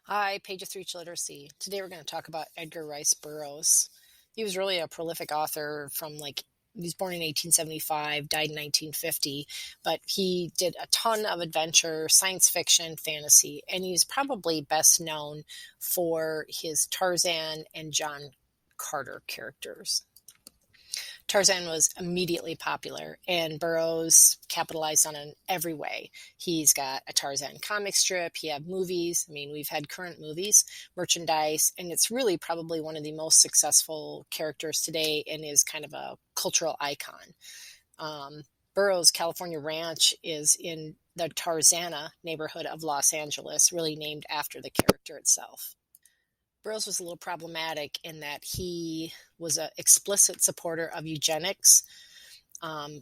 Hi, Page of Three Literacy. Today we're going to talk about Edgar Rice Burroughs. He was really a prolific author he was born in 1875, died in 1950, but he did a ton of adventure, science fiction, fantasy, and he's probably best known for his Tarzan and John Carter characters. Tarzan was immediately popular, and Burroughs capitalized on it in every way. He's got a Tarzan comic strip, he had movies. I mean, we've had current movies, merchandise, and it's really probably one of the most successful characters today and is kind of a cultural icon. Burroughs' California Ranch is in the Tarzana neighborhood of Los Angeles, really named after the character itself. Burroughs was a little problematic in that he was an explicit supporter of eugenics,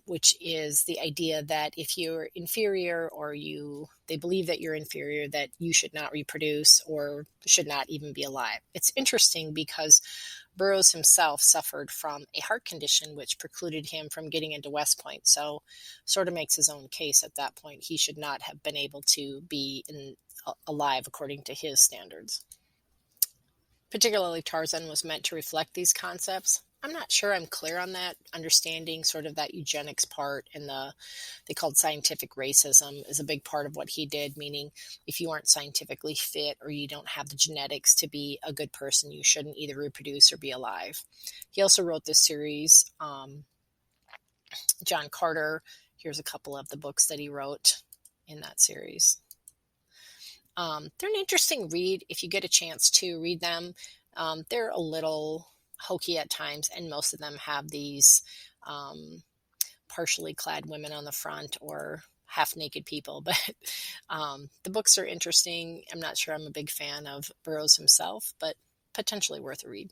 which is the idea that if you're inferior or they believe that you're inferior, that you should not reproduce or should not even be alive. It's interesting because Burroughs himself suffered from a heart condition which precluded him from getting into West Point. So sort of makes his own case at that point. He should not have been able to be alive according to his standards. Particularly Tarzan was meant to reflect these concepts. I'm not sure I'm clear on that, understanding sort of that eugenics part and they called scientific racism is a big part of what he did, meaning if you aren't scientifically fit or you don't have the genetics to be a good person, you shouldn't either reproduce or be alive. He also wrote this series, John Carter. Here's a couple of the books that he wrote in that series. They're an interesting read if you get a chance to read them. They're a little hokey at times, and most of them have these partially clad women on the front or half naked people. But the books are interesting. I'm not sure I'm a big fan of Burroughs himself, but potentially worth a read.